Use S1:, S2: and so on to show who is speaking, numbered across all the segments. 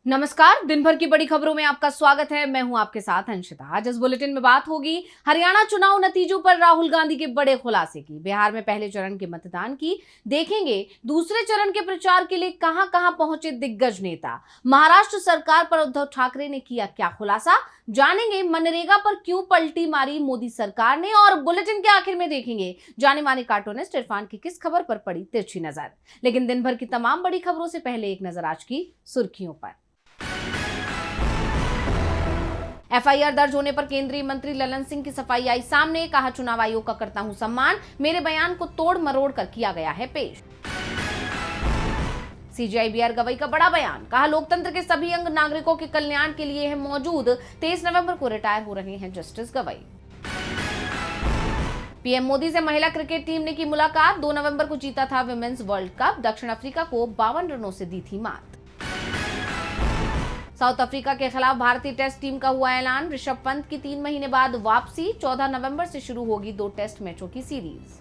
S1: नमस्कार, दिन भर की बड़ी खबरों में आपका स्वागत है। मैं हूं आपके साथ अंशिता। आज इस बुलेटिन में बात होगी हरियाणा चुनाव नतीजों पर राहुल गांधी के बड़े खुलासे की, बिहार में पहले चरण के मतदान की, देखेंगे दूसरे चरण के प्रचार के लिए कहां कहां पहुंचे दिग्गज नेता, महाराष्ट्र सरकार पर उद्धव ठाकरे ने किया क्या खुलासा, जानेंगे मनरेगा पर क्यों पलटी मारी मोदी सरकार ने, और बुलेटिन के आखिर में देखेंगे जाने माने कार्टूनिस्ट इरफान की किस खबर पर पड़ी तिरछी नजर। लेकिन दिन भर की तमाम बड़ी खबरों से पहले एक नजर आज की सुर्खियों पर। एफआईआर दर्ज होने पर केंद्रीय मंत्री ललन सिंह की सफाई आई सामने, कहा चुनाव आयोग का करता हूं सम्मान, मेरे बयान को तोड़ मरोड़ कर किया गया है पेश। सीजेआई बीआर गवई का बड़ा बयान, कहा लोकतंत्र के सभी अंग नागरिकों के कल्याण के लिए है मौजूद, 23 नवंबर को रिटायर हो रहे हैं जस्टिस गवई। पीएम मोदी से महिला क्रिकेट टीम ने की मुलाकात, 2 नवंबर को जीता था विमेंस वर्ल्ड कप, दक्षिण अफ्रीका को 52 रनों से दी थी मात। साउथ अफ्रीका के खिलाफ भारतीय टेस्ट टीम का हुआ ऐलान, ऋषभ पंत की 3 महीने बाद वापसी, 14 नवंबर से शुरू होगी 2 टेस्ट मैचों की सीरीज।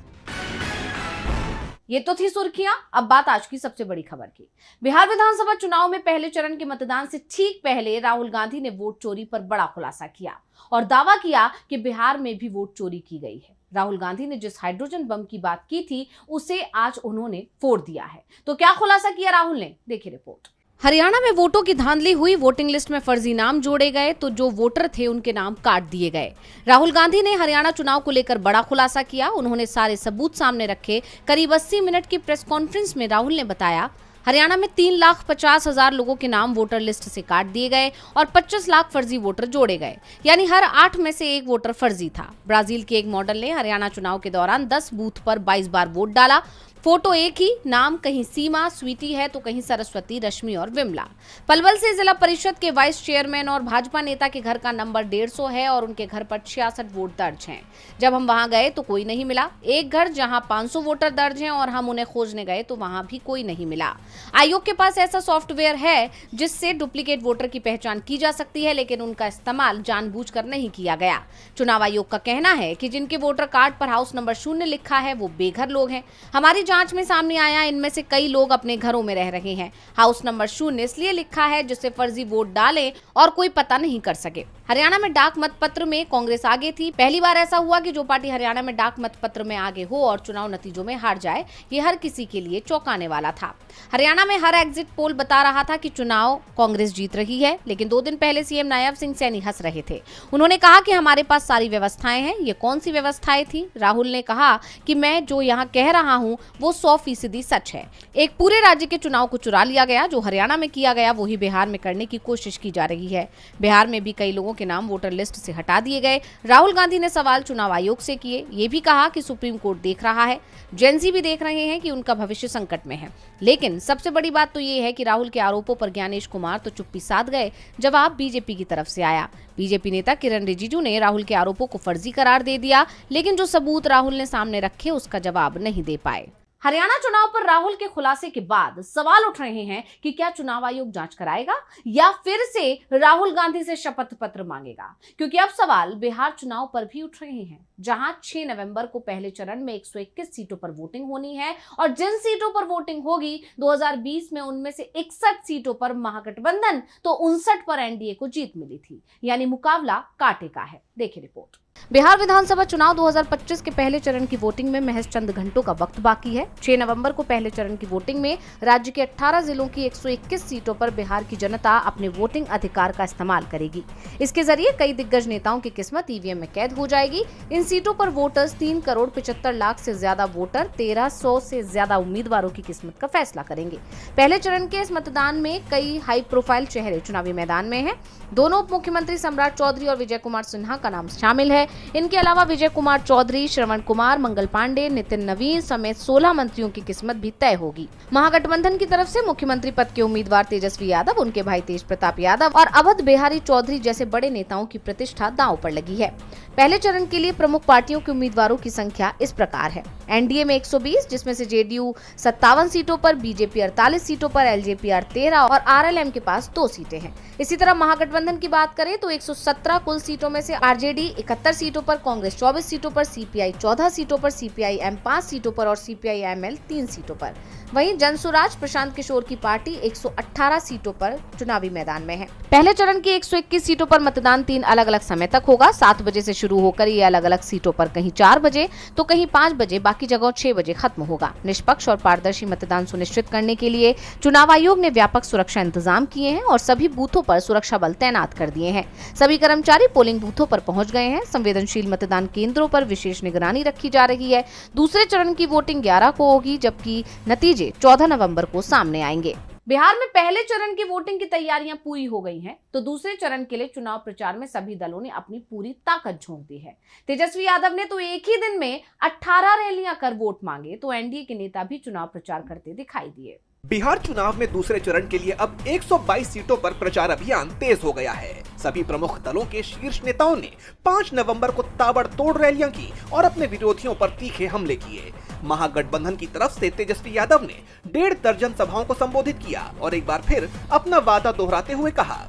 S1: ये तो थी सुर्खियां, अब बात आज की सबसे बड़ी खबर की। बिहार विधानसभा चुनाव में पहले चरण के मतदान से ठीक पहले राहुल गांधी ने वोट चोरी पर बड़ा खुलासा किया और दावा किया कि बिहार में भी वोट चोरी की गई है। राहुल गांधी ने जिस हाइड्रोजन बम की बात की थी उसे आज उन्होंने फोड़ दिया है। तो क्या खुलासा किया राहुल ने, देखिए रिपोर्ट। हरियाणा में वोटों की धांधली हुई, वोटिंग लिस्ट में फर्जी नाम जोड़े गए तो जो वोटर थे उनके नाम काट दिए गए। राहुल गांधी ने हरियाणा चुनाव को लेकर बड़ा खुलासा किया, उन्होंने सारे सबूत सामने रखे। करीब 80 मिनट की प्रेस कॉन्फ्रेंस में राहुल ने बताया हरियाणा में 3,50,000 लोगों के नाम वोटर लिस्ट से काट दिए गए और 25 लाख फर्जी वोटर जोड़े गए, यानी हर 8 में से 1 वोटर फर्जी था। ब्राजील के एक मॉडल ने हरियाणा चुनाव के दौरान 10 बूथ पर 22 बार वोट डाला। फोटो एक ही, नाम कहीं सीमा स्वीटी है तो कहीं सरस्वती, रश्मि और विमला। पलवल से जिला परिषद के वाइस चेयरमैन और भाजपा नेता के घर का नंबर 150 है और उनके घर पर 66 वोट दर्ज हैं। जब हम वहां गए तो कोई नहीं मिला। एक घर जहां 500 वोटर दर्ज हैं और हम उन्हें खोजने गए तो वहां भी कोई नहीं मिला। आयोग के पास ऐसा सॉफ्टवेयर है जिससे डुप्लीकेट वोटर की पहचान की जा सकती है, लेकिन उनका इस्तेमाल जानबूझकर नहीं किया गया। चुनाव आयोग का कहना है कि जिनके वोटर कार्ड पर हाउस नंबर 0 लिखा है वो बेघर लोग हैं। हमारी जांच में सामने आया इनमें से कई लोग अपने घरों में रह रहे हैं। हाउस नंबर 0 इसलिए लिखा है जिससे फर्जी वोट डालें और कोई पता नहीं कर सके। हरियाणा में डाक मतपत्र में कांग्रेस आगे थी। पहली बार ऐसा हुआ कि जो पार्टी हरियाणा में डाक मतपत्र में आगे हो और चुनाव नतीजों में हार जाए, ये हर किसी के लिए चौंकाने वाला था। हरियाणा में हर एग्जिट पोल बता रहा था कि चुनाव कांग्रेस जीत रही है, लेकिन 2 दिन पहले सीएम नायब सिंह सैनी हंस रहे थे। उन्होंने कहा कि हमारे पास सारी व्यवस्थाएं हैं। ये कौन सी व्यवस्थाएं थी? राहुल ने कहा कि मैं जो यहाँ कह रहा हूँ वो 100% सच है। एक पूरे राज्य के चुनाव को चुरा लिया गया, जो हरियाणा में किया गया वही बिहार में करने की कोशिश की जा रही है। बिहार में भी कई लोगों के नाम वोटर लिस्ट से हटा दिए गए। राहुल गांधी ने सवाल चुनाव आयोग से किए, ये भी कहा कि सुप्रीम कोर्ट देख रहा है, जेनजी भी देख रहे हैं कि उनका भविष्य संकट में है। लेकिन सबसे बड़ी बात तो ये है कि राहुल के आरोपों पर ज्ञानेश कुमार तो चुप्पी साध गए। जवाब बीजेपी की तरफ से आया। बीजेपी नेता किरण रिजिजू ने राहुल के आरोपों को फर्जी करार दे दिया, लेकिन जो सबूत राहुल ने सामने रखे उसका जवाब नहीं दे पाए। हरियाणा चुनाव पर राहुल के खुलासे के बाद सवाल उठ रहे हैं कि क्या चुनाव आयोग जांच कराएगा या फिर से राहुल गांधी से शपथ पत्र मांगेगा, क्योंकि अब सवाल बिहार चुनाव पर भी उठ रहे हैं, जहां 6 नवंबर को पहले चरण में 121 सीटों पर वोटिंग होनी है और जिन सीटों पर वोटिंग होगी 2020 में उनमें से 61 सीटों पर महागठबंधन तो 59 पर एनडीए को जीत मिली थी, यानी मुकाबला कांटे का है। देखिए रिपोर्ट। बिहार विधानसभा चुनाव 2025 के पहले चरण की वोटिंग में महज चंद घंटों का वक्त बाकी है। 6 नवंबर को पहले चरण की वोटिंग में राज्य के 18 जिलों की 121 सीटों पर बिहार की जनता अपने वोटिंग अधिकार का इस्तेमाल करेगी। इसके जरिए कई दिग्गज नेताओं की किस्मत ईवीएम में कैद हो जाएगी। इन सीटों पर वोटर्स 3,75,00,000 से ज्यादा वोटर 1,300 से ज्यादा उम्मीदवारों की किस्मत का फैसला करेंगे। पहले चरण के इस मतदान में कई हाई प्रोफाइल चेहरे चुनावी मैदान में हैं। दोनों उप मुख्यमंत्री सम्राट चौधरी और विजय कुमार सिन्हा का नाम शामिल है। इनके अलावा विजय कुमार चौधरी, श्रवण कुमार, मंगल पांडे, नितिन नवीन समेत 16 मंत्रियों की किस्मत भी तय होगी। महागठबंधन की तरफ से मुख्यमंत्री पद के उम्मीदवार तेजस्वी यादव, उनके भाई तेज प्रताप यादव और अवध बिहारी चौधरी जैसे बड़े नेताओं की प्रतिष्ठा दांव पर लगी है। पहले चरण के लिए प्रमुख प्रमुख पार्टियों के उम्मीदवारों की संख्या इस प्रकार है। एनडीए में 120, जिसमें से जेडीयू 57 सीटों पर, बीजेपी 48 सीटों पर, एलजेपी 13 और आरएलएम के पास 2 सीटें हैं। इसी तरह महागठबंधन की बात करें तो 117 कुल सीटों में से आरजेडी 71 सीटों पर, कांग्रेस 24 सीटों पर, सीपीआई 14 सीटों पर, सीपीआई-एम 5 सीटों पर और सीपीआई-एमएल 3 सीटों पर। वहीं जनसुराज प्रशांत किशोर की पार्टी 118 सीटों पर चुनावी मैदान में है। पहले चरण की 121 सीटों पर मतदान 3 अलग अलग समय तक होगा। 7 बजे से शुरू होकर ये अलग अलग सीटों पर कहीं 4 बजे तो कहीं 5 बजे, बाकी जगह 6 बजे खत्म होगा। निष्पक्ष और पारदर्शी मतदान सुनिश्चित करने के लिए चुनाव आयोग ने व्यापक सुरक्षा इंतजाम किए हैं और सभी बूथों पर सुरक्षा बल तैनात कर दिए हैं। सभी कर्मचारी पोलिंग बूथों पर पहुंच गए हैं। संवेदनशील मतदान केंद्रों पर विशेष निगरानी रखी जा रही है। दूसरे चरण की वोटिंग 11 को होगी, जबकि नतीजे 14 नवंबर को सामने आएंगे। बिहार में पहले चरण की वोटिंग की तैयारियां पूरी हो गई हैं, तो दूसरे चरण के लिए चुनाव प्रचार में सभी दलों ने अपनी पूरी ताकत झोंक दी है। तेजस्वी यादव ने तो एक ही दिन में 18 रैलियां कर वोट मांगे, तो एनडीए के नेता भी चुनाव प्रचार करते दिखाई दिए।
S2: बिहार चुनाव में दूसरे चरण के लिए अब 122 सीटों पर प्रचार अभियान तेज हो गया है। सभी प्रमुख दलों के शीर्ष नेताओं ने 5 नवंबर को ताबड़तोड़ रैलियां की और अपने विरोधियों पर तीखे हमले किए। महागठबंधन की तरफ से तेजस्वी यादव ने 1.5 दर्जन सभाओं को संबोधित किया और एक बार फिर अपना वादा दोहराते हुए कहा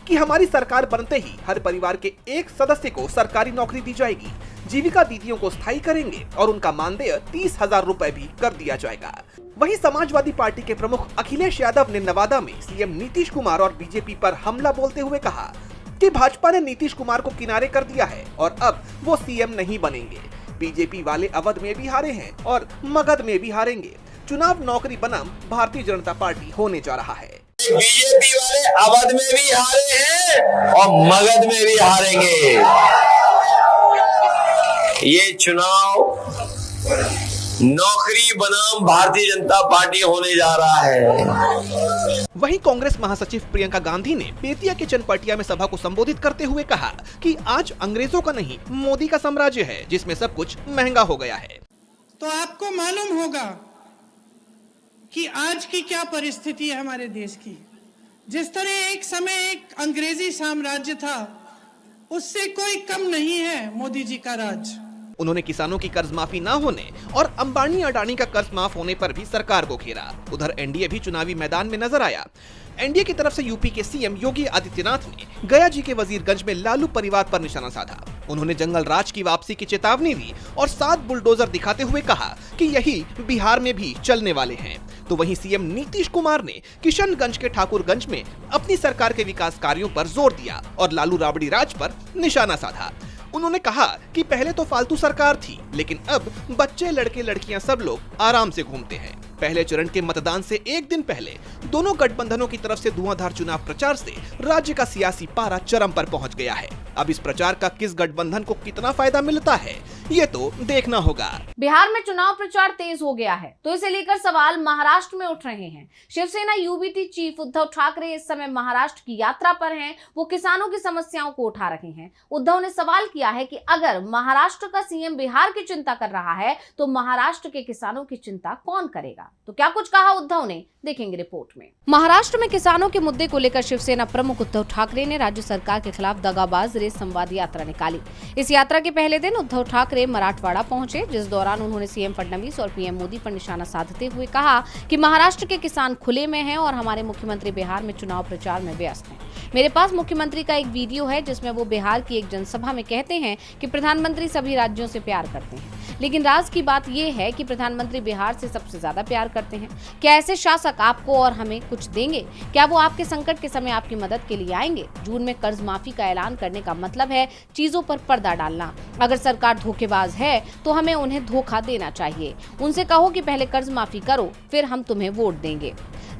S2: कि हमारी सरकार बनते ही हर परिवार के एक सदस्य को सरकारी नौकरी दी जाएगी, जीविका दीदियों को स्थायी करेंगे और उनका मानदेय 30,000 रुपए भी कर दिया जाएगा। वहीं समाजवादी पार्टी के प्रमुख अखिलेश यादव ने नवादा में सीएम नीतीश कुमार और बीजेपी पर हमला बोलते हुए कहा कि भाजपा ने नीतीश कुमार को किनारे कर दिया है और अब वो सीएम नहीं बनेंगे। बीजेपी वाले अवध में भी हारे हैं और मगध में भी हारेंगे। चुनाव नौकरी बनाम भारतीय जनता पार्टी होने जा रहा है।
S3: बीजेपी वाले अवध में भी हारे हैं और मगध में भी हारेंगे। ये चुनाव नौकरी बनाम भारतीय जनता पार्टी होने जा रहा है।
S2: वहीं कांग्रेस महासचिव प्रियंका गांधी ने बेतिया के चनपटिया में सभा को संबोधित करते हुए कहा कि आज अंग्रेजों का नहीं, मोदी का साम्राज्य है, जिसमें सब कुछ महंगा हो गया है।
S4: तो आपको मालूम होगा कि आज की क्या परिस्थिति है हमारे देश की। जिस तरह एक समय एक अंग्रेजी साम्राज्य था, उससे कोई कम नहीं है मोदी जी का राज।
S2: उन्होंने किसानों की कर्ज माफी न होने और अंबानी अडानी का कर्ज माफ होने पर भी सरकार को घेरा। उधर एनडीए भी चुनावी मैदान में नजर आया। एनडीए की तरफ से यूपी के सीएम योगी आदित्यनाथ ने गया जी के वजीरगंज में लालू परिवार पर निशाना साधा। उन्होंने जंगल राज की वापसी की चेतावनी दी और 7 बुलडोजर दिखाते हुए कहा कि यही बिहार में भी चलने वाले हैं। तो वहीं सीएम नीतीश कुमार ने किशनगंज के ठाकुरगंज में अपनी सरकार के विकास कार्यों पर जोर दिया और लालू राबड़ी राज पर निशाना साधा। उन्होंने कहा कि पहले तो फालतू सरकार थी, लेकिन अब बच्चे, लड़के, लड़कियां सब लोग आराम से घूमते हैं। पहले चरण के मतदान से एक दिन पहले दोनों गठबंधनों की तरफ से धुआंधार चुनाव प्रचार से राज्य का सियासी पारा चरम पर पहुंच गया है। अब इस प्रचार का किस गठबंधन को कितना फायदा मिलता है, ये तो देखना होगा।
S1: बिहार में चुनाव प्रचार तेज हो गया है, तो इसे लेकर सवाल महाराष्ट्र में उठ रहे हैं। शिवसेना यूबीटी चीफ उद्धव ठाकरे इस समय महाराष्ट्र की यात्रा पर हैं। वो किसानों की समस्याओं को उठा रहे हैं। उद्धव ने सवाल किया है कि अगर महाराष्ट्र का सीएम बिहार की चिंता कर रहा है, तो महाराष्ट्र के किसानों की चिंता कौन करेगा? तो क्या कुछ कहा उद्धव ने, देखेंगे रिपोर्ट में। महाराष्ट्र में किसानों के मुद्दे को लेकर शिवसेना प्रमुख उद्धव ठाकरे ने राज्य सरकार के खिलाफ दगाबाज रेस संवाद यात्रा निकाली। इस यात्रा के पहले दिन उद्धव ठाकरे मराठवाड़ा पहुंचे, जिस दौरान उन्होंने सीएम फडणवीस और पीएम मोदी पर निशाना साधते हुए कहा कि महाराष्ट्र के किसान खुले में हैं और हमारे मुख्यमंत्री बिहार में चुनाव प्रचार में व्यस्त हैं। मेरे पास मुख्यमंत्री का एक वीडियो है जिसमें वो बिहार की एक जनसभा में कहते हैं कि प्रधानमंत्री सभी राज्यों से प्यार करते हैं, लेकिन राज की बात यह है कि प्रधानमंत्री बिहार से सबसे ज्यादा प्यार करते हैं। क्या ऐसे शासक आपको और हमें कुछ देंगे? क्या वो आपके संकट के समय आपकी मदद के लिए आएंगे? जून में कर्ज माफी का ऐलान करने का मतलब है चीजों पर पर्दा डालना। अगर सरकार धोखेबाज है तो हमें उन्हें धोखा देना चाहिए। उनसे कहो कि पहले कर्ज माफी करो, फिर हम तुम्हें वोट देंगे।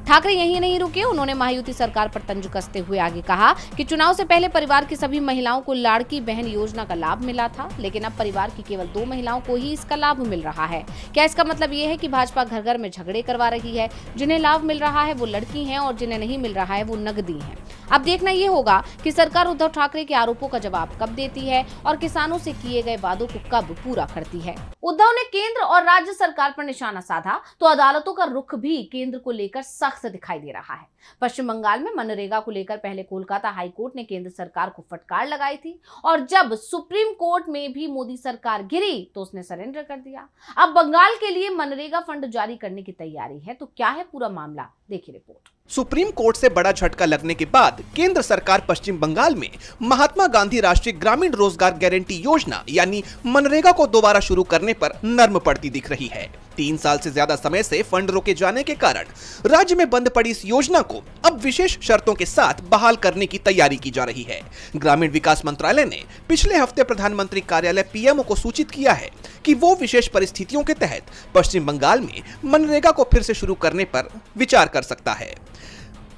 S1: ठाकरे यहीं नहीं रुके, उन्होंने महायुति सरकार पर तंज कसते हुए आगे कहा कि चुनाव से पहले परिवार की सभी महिलाओं को लाड़की बहन योजना का लाभ मिला था, लेकिन अब परिवार की केवल 2 महिलाओं को ही इसका लाभ मिल रहा है। क्या इसका मतलब ये है कि भाजपा घर घर में झगड़े करवा रही है? जिन्हें लाभ मिल रहा है वो लड़की हैं और जिन्हें नहीं मिल रहा है वो नगदी हैं। अब देखना ये होगा कि सरकार उद्धव ठाकरे के आरोपों का जवाब कब देती है और किसानों से किए गए वादों को कब पूरा करती है। उद्धव ने केंद्र और राज्य सरकार पर निशाना साधा तो अदालतों का रुख भी केंद्र को लेकर सख्त दिखाई दे रहा है। पश्चिम बंगाल में मनरेगा को लेकर पहले कोलकाता हाई कोर्ट ने केंद्र सरकार को फटकार लगाई थी और जब सुप्रीम कोर्ट में भी मोदी सरकार गिरी तो उसने सरेंडर कर दिया। अब बंगाल के लिए मनरेगा फंड जारी करने की तैयारी है, तो क्या है पूरा मामला, देखिए रिपोर्ट।
S2: सुप्रीम कोर्ट से बड़ा झटका लगने के बाद केंद्र सरकार पश्चिम बंगाल में महात्मा गांधी राष्ट्रीय ग्रामीण रोजगार गारंटी योजना यानी मनरेगा को दोबारा शुरू करने पर नर्म पड़ती दिख रही है। 3 साल से ज्यादा समय से फंड रोके जाने के कारण राज्य में बंद पड़ी इस योजना को अब विशेष शर्तों के साथ बहाल करने की तैयारी की जा रही है। ग्रामीण विकास मंत्रालय ने पिछले हफ्ते प्रधानमंत्री कार्यालय पीएमओ को सूचित किया है कि वो विशेष परिस्थितियों के तहत पश्चिम बंगाल में मनरेगा को फिर से शुरू करने पर विचार कर सकता है।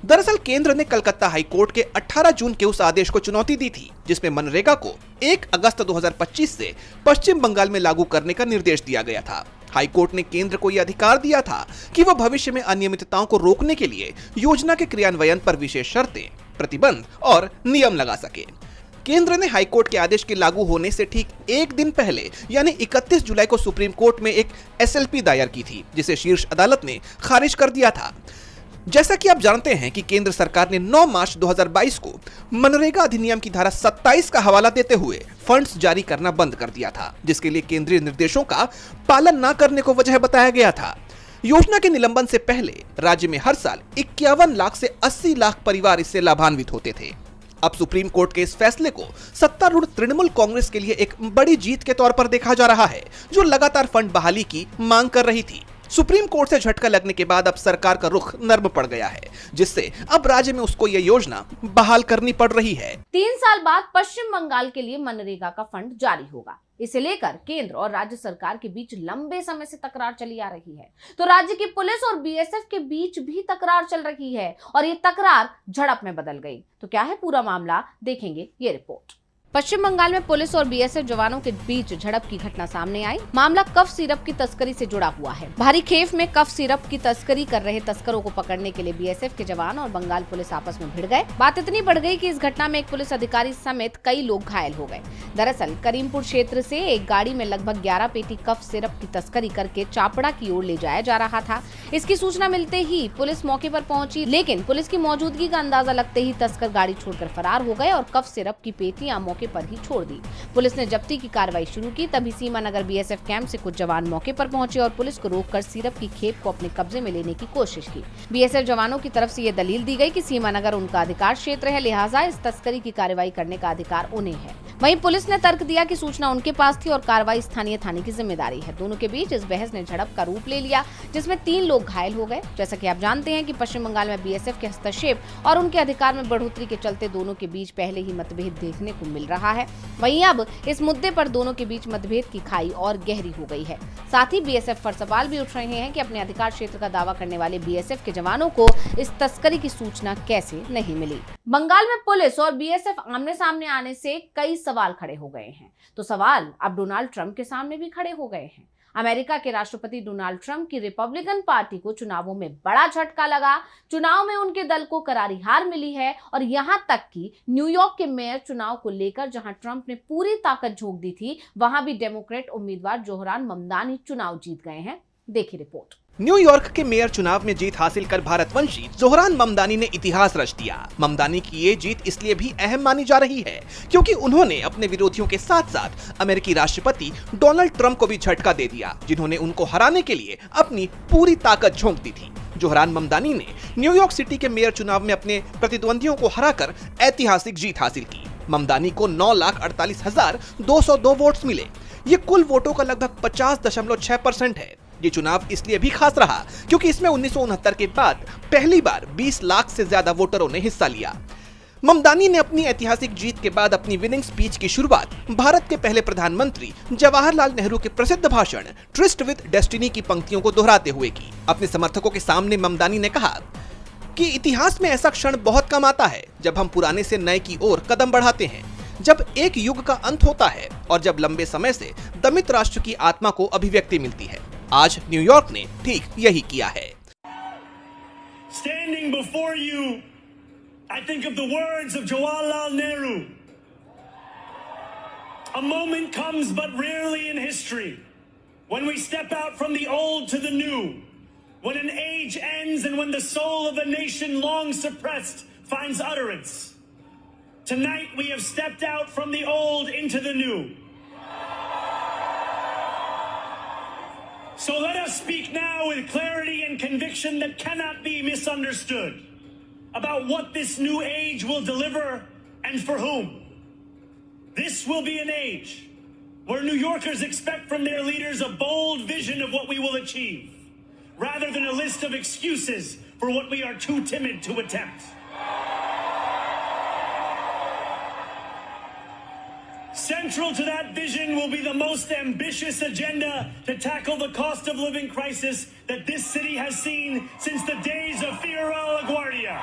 S2: दरअसल केंद्र ने कलकत्ता हाई कोर्ट के 18 जून के उस आदेश को चुनौती दी थी जिसमें मनरेगा को 1 अगस्त 2025 से पश्चिम बंगाल में लागू करने का निर्देश दिया गया था। हाई कोर्ट ने केंद्र को यह अधिकार दिया था कि वह भविष्य में अनियमितताओं को रोकने के लिए योजना के क्रियान्वयन पर विशेष शर्तें, प्रतिबंध और नियम लगा सके। केंद्र ने हाईकोर्ट के आदेश के लागू होने से ठीक एक दिन पहले यानी 31 जुलाई को सुप्रीम कोर्ट में एक SLP दायर की थी जिसे शीर्ष अदालत ने खारिज कर दिया था। जैसा कि आप जानते हैं कि केंद्र सरकार ने 9 मार्च 2022 को मनरेगा अधिनियम की धारा 27 का हवाला देते हुए फंड्स जारी करना बंद कर दिया था, जिसके लिए केंद्रीय निर्देशों का पालन न करने को वजह बताया गया था। योजना के निलंबन से पहले राज्य में हर साल 51 लाख से 80 लाख परिवार इससे लाभान्वित होते थे। अब सुप्रीम कोर्ट के इस फैसले को सत्तारूढ़ तृणमूल कांग्रेस के लिए एक बड़ी जीत के तौर पर देखा जा रहा है, जो लगातार फंड बहाली की मांग कर रही थी। सुप्रीम कोर्ट से झटका लगने के बाद अब सरकार का रुख नर्म पड़ गया है, जिससे अब राज्य में उसको यह योजना बहाल करनी पड़ रही है।
S1: 3 साल बाद पश्चिम बंगाल के लिए मनरेगा का फंड जारी होगा। इसे लेकर केंद्र और राज्य सरकार के बीच लंबे समय से तकरार चली आ रही है, तो राज्य की पुलिस और BSF के बीच भी तकरार चल रही है और ये तकरार झड़प में बदल गई। तो क्या है पूरा मामला, देखेंगे ये रिपोर्ट। पश्चिम बंगाल में पुलिस और BSF जवानों के बीच झड़प की घटना सामने आई। मामला कफ सिरप की तस्करी से जुड़ा हुआ है। भारी खेफ में कफ सिरप की तस्करी कर रहे तस्करों को पकड़ने के लिए BSF के जवान और बंगाल पुलिस आपस में भिड़ गए। बात इतनी बढ़ गई कि इस घटना में एक पुलिस अधिकारी समेत कई लोग घायल हो गए। दरअसल करीमपुर क्षेत्र से एक गाड़ी में लगभग 11 पेटी कफ सिरप की तस्करी करके चापड़ा की ओर ले जाया जा रहा था। इसकी सूचना मिलते ही पुलिस मौके पर पहुंची, लेकिन पुलिस की मौजूदगी का अंदाजा लगते ही तस्कर गाड़ी छोड़कर फरार हो गए और कफ सिरप की पेटियां मौके पर ही छोड़ दी। पुलिस ने जब्ती की कार्रवाई शुरू की। तभी सीमा नगर BSF कैंप से कुछ जवान मौके पर पहुंचे और पुलिस को रोककर सिरप की खेप को अपने कब्जे में लेने की कोशिश की। BSF जवानों की तरफ से ये दलील दी गई कि सीमा नगर उनका अधिकार क्षेत्र है, लिहाजा इस तस्करी की कार्रवाई करने का अधिकार उन्हें है। वहीं पुलिस ने तर्क दिया कि सूचना उनके पास थी और कार्रवाई स्थानीय थाने की जिम्मेदारी है। दोनों के बीच इस बहस ने झड़प का रूप ले लिया, जिसमें 3 लोग घायल हो गए। जैसा कि आप जानते हैं कि पश्चिम बंगाल में BSF के हस्तक्षेप और उनके अधिकार में बढ़ोतरी के चलते दोनों के बीच पहले ही मतभेद देखने को मिल रहा है। वहीं अब इस मुद्दे पर दोनों के बीच मतभेद की खाई और गहरी हो गई है। साथ ही BSF पर सवाल भी उठ रहे हैं कि अपने अधिकार क्षेत्र का दावा करने वाले BSF के जवानों को इस तस्करी की सूचना कैसे नहीं मिली। बंगाल में पुलिस और BSF आमने सामने आने से कई सवाल खड़े हो गए हैं, तो सवाल अब डोनाल्ड ट्रंप के सामने भी खड़े हो गए हैं। अमेरिका के राष्ट्रपति डोनाल्ड ट्रंप की रिपब्लिकन पार्टी को चुनावों में बड़ा झटका लगा। चुनाव में उनके दल को करारी हार मिली है और यहां तक कि न्यूयॉर्क के मेयर चुनाव को लेकर जहां ट्रंप ने पूरी ताकत झोंक दी थी, वहां भी डेमोक्रेट उम्मीदवार जोहरान ममदानी चुनाव जीत गए हैं। देखिए रिपोर्ट।
S2: न्यूयॉर्क के मेयर चुनाव में जीत हासिल कर भारतवंशी जोहरान ममदानी ने इतिहास रच दिया। ममदानी की ये जीत इसलिए भी अहम मानी जा रही है क्योंकि उन्होंने अपने विरोधियों के साथ साथ अमेरिकी राष्ट्रपति डोनाल्ड ट्रंप को भी झटका दे दिया, जिन्होंने उनको हराने के लिए अपनी पूरी ताकत झोंक दी थी। जोहरान ममदानी ने न्यूयॉर्क सिटी के मेयर चुनाव में अपने प्रतिद्वंदियों को हराकर ऐतिहासिक जीत हासिल की। ममदानी को 9,48,202 वोट्स मिले। ये कुल वोटों का लगभग 50.6% है। ये चुनाव इसलिए भी खास रहा क्योंकि इसमें 1969 के बाद पहली बार 20 लाख से ज्यादा वोटरों ने हिस्सा लिया। ममदानी ने अपनी ऐतिहासिक जीत के बाद अपनी विनिंग स्पीच की शुरुआत भारत के पहले प्रधानमंत्री जवाहरलाल नेहरू के प्रसिद्ध भाषण ट्रिस्ट विद डेस्टिनी की पंक्तियों को दोहराते हुए की। अपने समर्थकों के सामने ममदानी ने कहा कि इतिहास में ऐसा क्षण बहुत कम आता है जब हम पुराने से नए की ओर कदम बढ़ाते हैं, जब एक युग का अंत होता है और जब लंबे समय से दमित राष्ट्र की आत्मा को अभिव्यक्ति मिलती है। आज न्यूयॉर्क ने ठीक यही किया है।
S5: Standing before you I think of the words of Jawaharlal Nehru. A moment comes but rarely in history when we step out from the old to the new, when an age ends and when the soul of a nation long suppressed finds utterance. Tonight we have stepped out from the old into the new. So let us speak now with clarity and conviction that cannot be misunderstood about what this new age will deliver and for whom. This will be an age where New Yorkers expect from their leaders a bold vision of what we will achieve, rather than a list of excuses for what we are too timid to attempt. Central to that vision will be the most ambitious agenda to tackle the cost of living crisis that this city has seen since the days of Figueroa LaGuardia.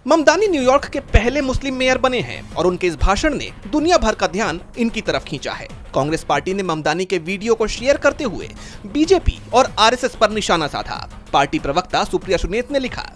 S2: Mamdani New York के पहले मुस्लिम mayor बने हैं और उनके इस भाषण ने दुनिया भर का ध्यान इनकी तरफ खींचा है। कांग्रेस पार्टी ने ममदानी के वीडियो को शेयर करते हुए बीजेपी और आरएसएस पर निशाना साधा। पार्टी प्रवक्ता सुप्रिया सुनेत ने लिखा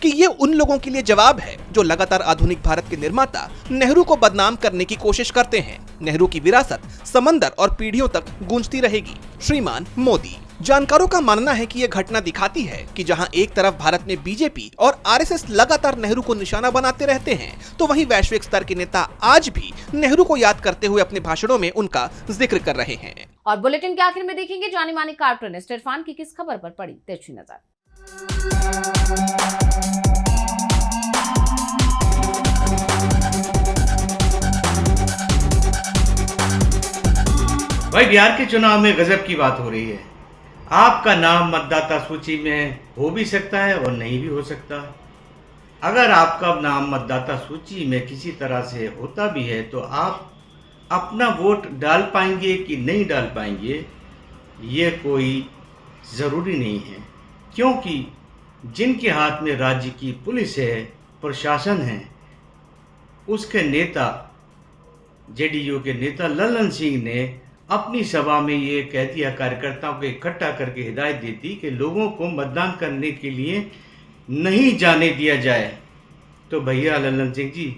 S2: कि ये उन लोगों के लिए जवाब है जो लगातार आधुनिक भारत के निर्माता नेहरू को बदनाम करने की कोशिश करते हैं। नेहरू की विरासत समंदर और पीढ़ियों तक गूंजती रहेगी। श्रीमान मोदी। जानकारों का मानना है कि यह घटना दिखाती है कि जहां एक तरफ भारत में बीजेपी और आरएसएस लगातार नेहरू को निशाना बनाते रहते हैं, तो वहीं वैश्विक स्तर के नेता आज भी नेहरू को याद करते हुए अपने भाषणों में उनका जिक्र कर रहे हैं।
S1: और बुलेटिन के आखिर में देखेंगे जानी मानी कार्टूनिस्ट इरफान की किस खबर पर पड़ी तिरछी नजर।
S6: भाई, बिहार के चुनाव में गजब की बात हो रही है। आपका नाम मतदाता सूची में हो भी सकता है और नहीं भी हो सकता। अगर आपका नाम मतदाता सूची में किसी तरह से होता भी है तो आप अपना वोट डाल पाएंगे कि नहीं डाल पाएंगे, ये कोई ज़रूरी नहीं है, क्योंकि जिनके हाथ में राज्य की पुलिस है, प्रशासन है, उसके नेता जेडीयू के नेता ललन सिंह ने अपनी सभा में ये कह दिया, कार्यकर्ताओं को इकट्ठा करके हिदायत दी थी कि लोगों को मतदान करने के लिए नहीं जाने दिया जाए। तो भैया ललन सिंह जी,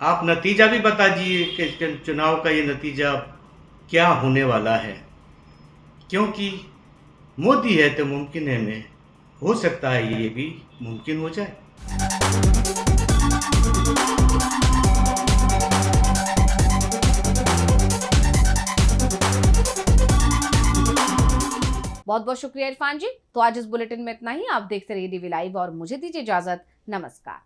S6: आप नतीजा भी बता दीजिए कि चुनाव का ये नतीजा क्या होने वाला है, क्योंकि मोदी है तो मुमकिन है में हो सकता है ये भी मुमकिन हो जाए।
S1: बहुत बहुत शुक्रिया इरफान जी। तो आज इस बुलेटिन में इतना ही। आप देखते रहिए डीवी लाइव और मुझे दीजिए इजाजत। नमस्कार।